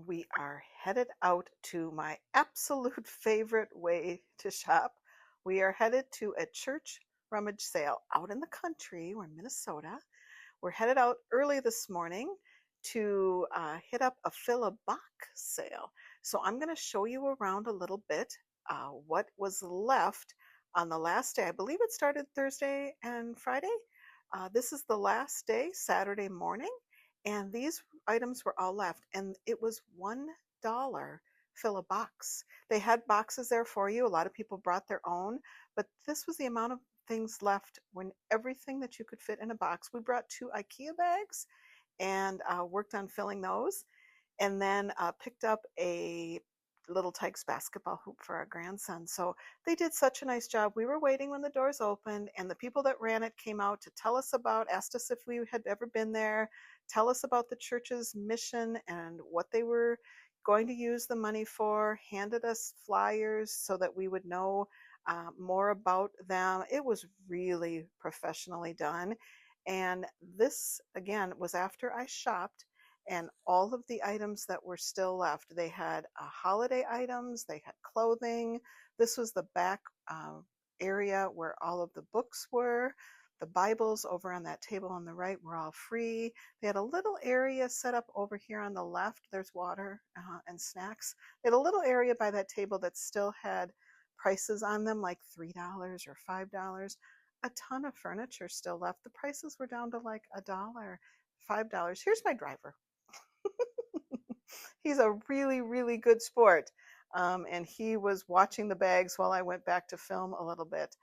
we are headed out to my absolute favorite way to shop. We are headed to a church rummage sale out in the country. We're in Minnesota. We're headed out early this morning to hit up a fill a box sale. So I'm going to show you around a little bit what was left on the last day. I believe it started Thursday and Friday. This is the last day, Saturday morning, and these items were all left, and it was $1 fill a box. They had boxes there for you. A lot of people brought their own, but this was the amount of things left when everything that you could fit in a box. We brought 2 IKEA bags and worked on filling those, and then picked up a little Tykes basketball hoop for our grandson. So they did such a nice job. We were waiting when the doors opened, and the people that ran it came out to tell us about, asked us if we had ever been there, tell us about the church's mission and what they were going to use the money for, handed us flyers so that we would know more about them. It was really professionally done. And this, again, was after I shopped, and all of the items that were still left. They had holiday items, they had clothing. This was the back area where all of the books were. The Bibles over on that table on the right were all free. They had a little area set up over here on the left. There's water and snacks. They had a little area by that table that still had prices on them, like $3 or $5. A ton of furniture still left. The prices were down to like $1, $5. Here's my driver. He's a really, really good sport. And he was watching the bags while I went back to film a little bit.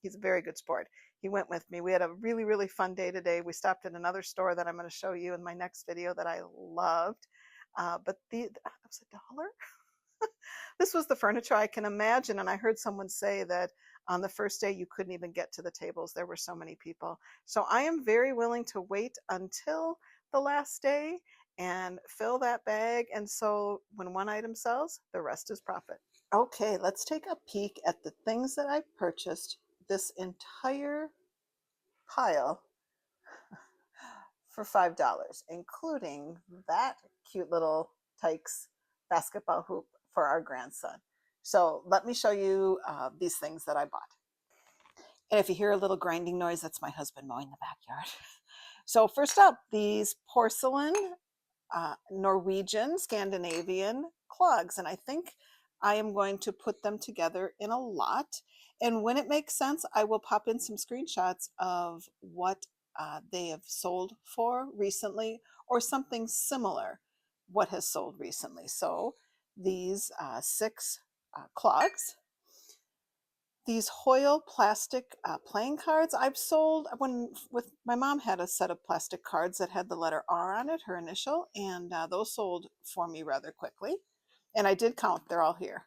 He's a very good sport. He went with me. We had a really, really fun day today. We stopped at another store that I'm going to show you in my next video that I loved. But that was $1. This was the furniture I can imagine. And I heard someone say that on the first day you couldn't even get to the tables. There were so many people. So I am very willing to wait until the last day and fill that bag. And so when one item sells, the rest is profit. Okay, let's take a peek at the things that I purchased. This entire pile for $5, including that cute little Tykes basketball hoop for our grandson. So let me show you these things that I bought. And if you hear a little grinding noise, that's my husband mowing the backyard. So first up, these porcelain Norwegian, Scandinavian clogs. And I think I am going to put them together in a lot. And when it makes sense, I will pop in some screenshots of what they have sold for recently or something similar, what has sold recently. So these 6 clogs. These Hoyle plastic playing cards I've sold with my mom had a set of plastic cards that had the letter R on it, her initial, and those sold for me rather quickly. And I did count, they're all here.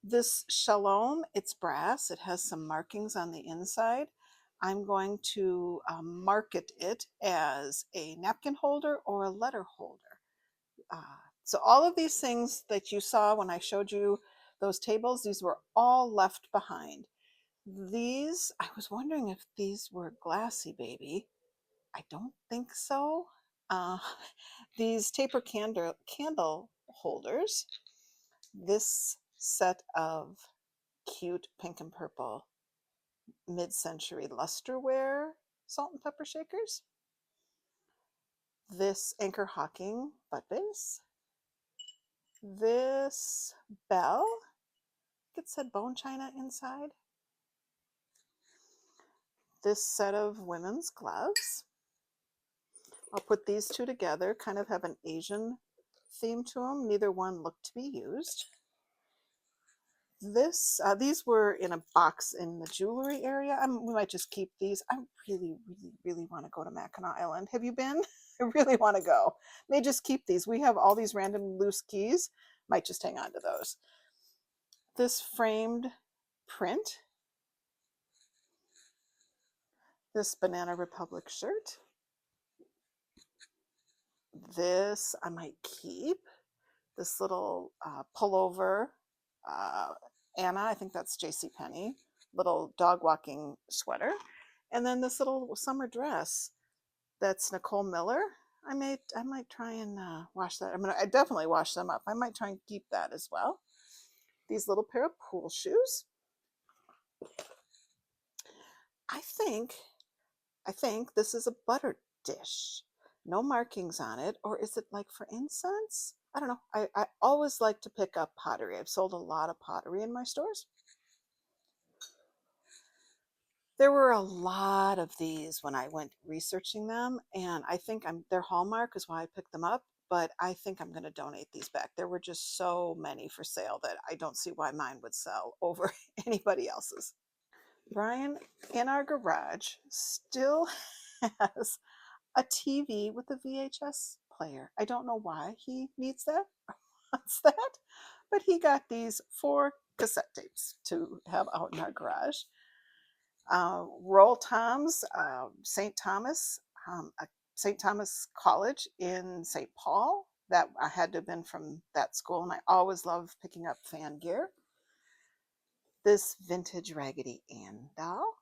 This Shalom, it's brass. It has some markings on the inside. I'm going to market it as a napkin holder or a letter holder. So all of these things that you saw when I showed you those tables, these were all left behind. These, I was wondering if these were glassy, baby. I don't think so. These taper candle holders. This set of cute pink and purple mid-century lusterware salt and pepper shakers. This Anchor Hawking butt base. This bell. It said bone china inside. This set of women's gloves. I'll put these two together, kind of have an Asian theme to them. Neither one looked to be used. These were in a box in the jewelry area. We might just keep these. I really, really, really want to go to Mackinac Island. Have you been? I really want to go. May just keep these. We have all these random loose keys. Might just hang on to those. This framed print. This Banana Republic shirt. This I might keep. This little pullover, Anna, I think that's JCPenney, little dog walking sweater. And then this little summer dress, that's Nicole Miller. I might try and wash that. I definitely wash them up. I might try and keep that as well. These little pair of pool shoes. I think this is a butter dish. No markings on it, or is it like for incense? I don't know. I always like to pick up pottery. I've sold a lot of pottery in my stores. There were a lot of these when I went researching them, and I think their hallmark is why I picked them up, but I think I'm going to donate these back. There were just so many for sale that I don't see why mine would sell over anybody else's. Brian in our garage still has a TV with a VHS player. I don't know why he needs that, wants that, but he got these 4 cassette tapes to have out in our garage. Roll Toms, St. Thomas College in St. Paul. That I had to have been from that school, and I always love picking up fan gear. This vintage Raggedy Ann doll.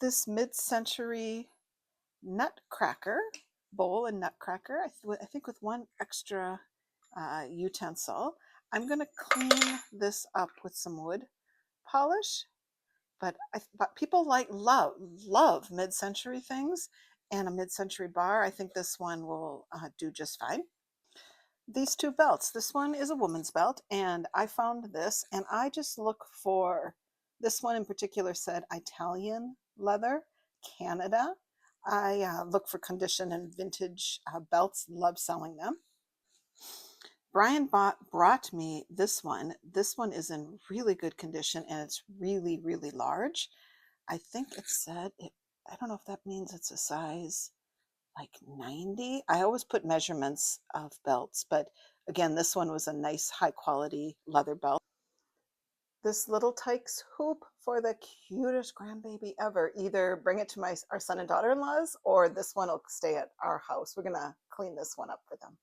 This mid-century nutcracker, bowl and nutcracker, I think with one extra utensil. I'm going to clean this up with some wood polish, but people love mid-century things, and a mid-century bar. I think this one will do just fine. These 2 belts. This one is a woman's belt, and I found this, and I just look for, this one in particular said Italian leather, Canada. I look for condition and vintage belts, love selling them. Brian brought me this one. This one is in really good condition, and it's really, really large. I think it said, I don't know if that means it's a size like 90. I always put measurements of belts, but again, this one was a nice high quality leather belt. This little Tykes hoop for the cutest grandbaby ever. Either bring it to our son and daughter-in-laws, or this one will stay at our house. We're gonna clean this one up for them.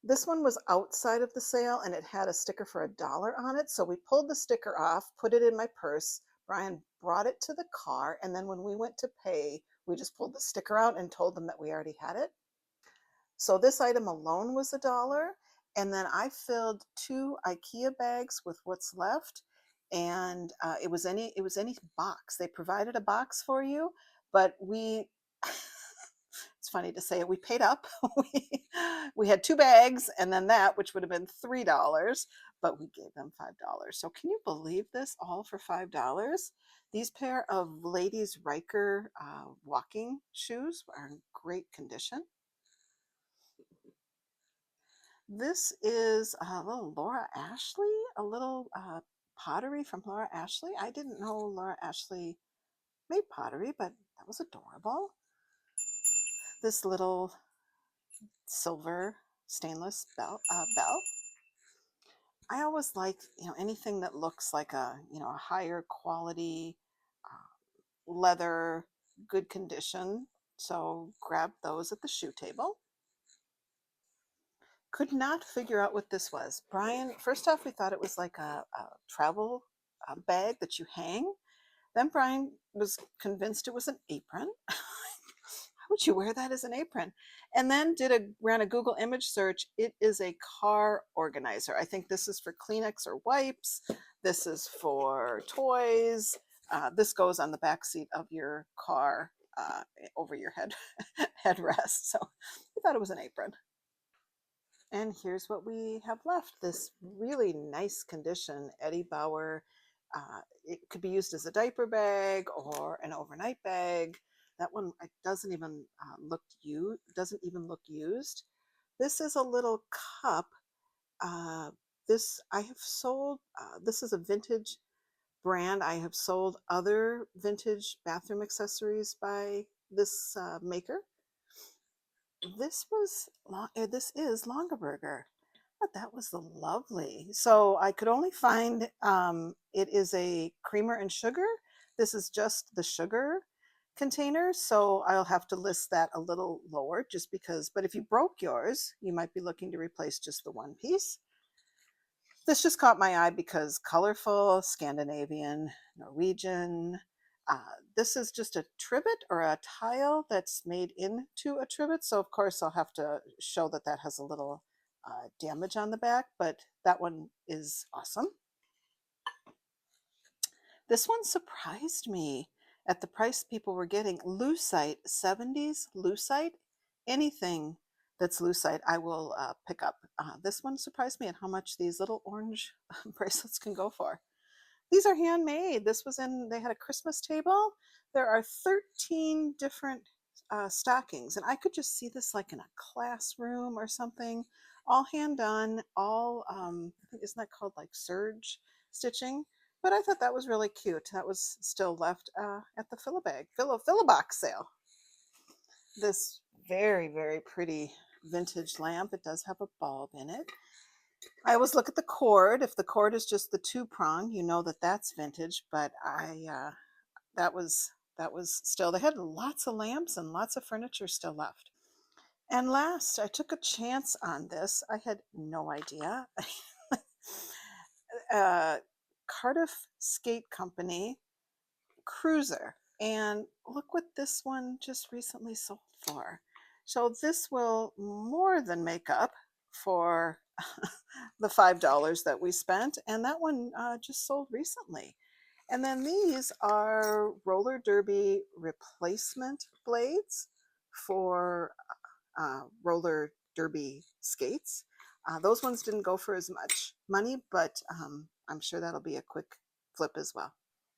This one was outside of the sale, and it had a sticker for $1 on it. So we pulled the sticker off, put it in my purse. Brian brought it to the car, and then when we went to pay, we just pulled the sticker out and told them that we already had it. So this item alone was $1, and then I filled 2 IKEA bags with what's left, and it was any box. They provided a box for you, but we it's funny to say it, we paid up. we had 2 bags, and then that, which would have been $3, but we gave them $5. So can you believe this, all for $5? These pair of ladies Riker walking shoes are in great condition. This is a little Laura Ashley, a little pottery from Laura Ashley. I didn't know Laura Ashley made pottery, but that was adorable. This little silver stainless bell. I always like, anything that looks like a higher quality leather, good condition. So grab those at the shoe table. Could not figure out what this was. Brian, first off, we thought it was like a travel bag that you hang. Then Brian was convinced it was an apron. How would you wear that as an apron? And then ran a Google image search. It is a car organizer. I think this is for Kleenex or wipes. This is for toys. This goes on the back seat of your car over your headrest. So we thought it was an apron. And here's what we have left. This really nice condition Eddie Bauer. It could be used as a diaper bag or an overnight bag. That one doesn't even look used. This is a little cup. This I have sold. This is a vintage brand. I have sold other vintage bathroom accessories by this maker. This is Longaberger. But that was lovely. So I could only find it is a creamer and sugar. This is just the sugar container, so I'll have to list that a little lower just because, but if you broke yours, you might be looking to replace just the one piece. This just caught my eye because colorful, Scandinavian, Norwegian. This is just a trivet or a tile that's made into a trivet. So of course I'll have to show that that has a little damage on the back, but that one is awesome. This one surprised me at the price people were getting. Lucite, 70s lucite, anything that's lucite I will pick up. This one surprised me at how much these little orange bracelets can go for. These are handmade. This was they had a Christmas table. There are 13 different stockings, and I could just see this like in a classroom or something, all hand done, all, isn't that called like serge stitching? But I thought that was really cute. That was still left at the Fill-A-Box sale. This very, very pretty vintage lamp. It does have a bulb in it. I always look at the cord. If the cord is just the 2-prong, you know that that's vintage. But that was still. They had lots of lamps and lots of furniture still left. And last, I took a chance on this. I had no idea. Cardiff Skate Company cruiser, and look what this one just recently sold for. So this will more than make up for the $5 that we spent, and that one just sold recently. And then these are roller derby replacement blades for roller derby skates. Those ones didn't go for as much money, but I'm sure that'll be a quick flip as well.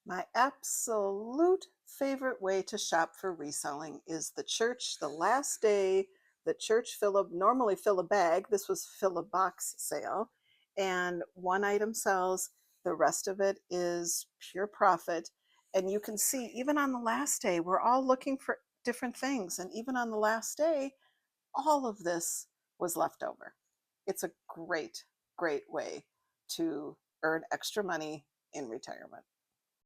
My absolute favorite way to shop for reselling is the church. The last day, the church normally fill a bag. This was Fill-A-Box sale, and one item sells. The rest of it is pure profit. And you can see, even on the last day, we're all looking for different things. And even on the last day, all of this was left over. It's a great, great way to earn extra money in retirement.